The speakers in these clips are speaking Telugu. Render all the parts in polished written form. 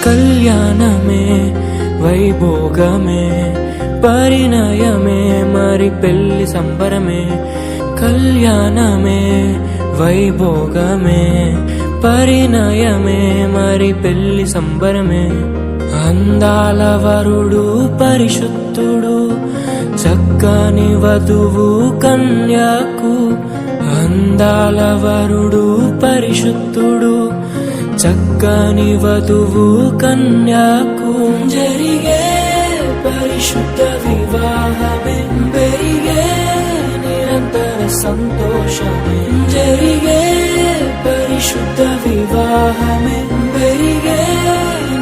కళ్యాణమే వైభోగమే పరిణయమే మరి పెళ్లి సంబరమే. కళ్యాణమే వైభోగమే పరిణయమే మరి పెళ్లి సంబరమే. అందాల వరుడు పరిశుద్ధుడు చక్కని వధువు కన్యాకు. అందాల వరుడు పరిశుద్ధుడు చక్కని వధువు కన్యాకు. జరిగే పరిశుద్ధ వివాహమే పెరిగే నిరంతర సంతోషమే. జరిగే పరిశుద్ధ వివాహమే పెరిగే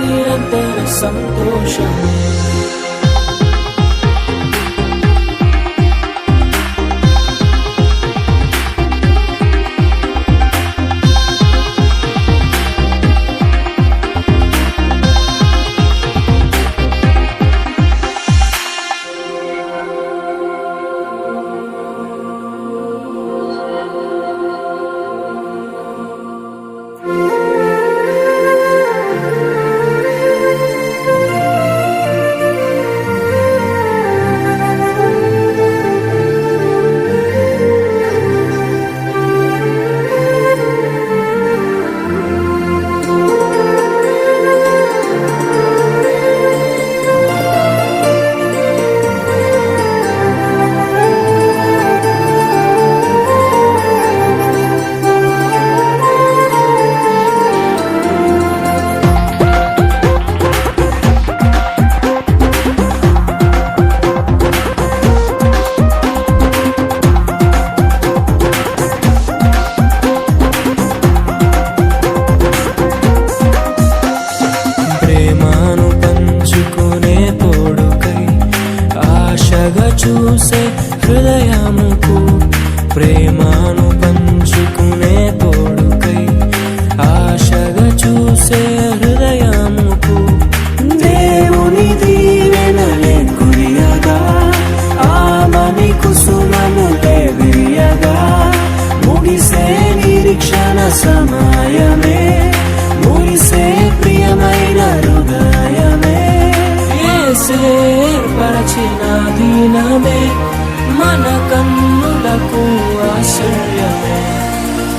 నిరంతర సంతోషమే. చూసే హృదయముకు ప్రేమను పంచుకునే తోడుకై ఆశగా చూసే హృదయముకు. దేవుని దీవెనలే కురియగా ఆమని కుసుమములే విరియగా ముగిసే నిరీక్షణ సమయమే ముగిసే ప్రియమైన హృదయమే. ఏర్పరచిన దీనమే మన కన్నులకు ఆశ్చర్యమే.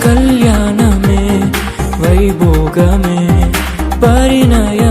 కళ్యాణమే వైభోగమే పరిణయ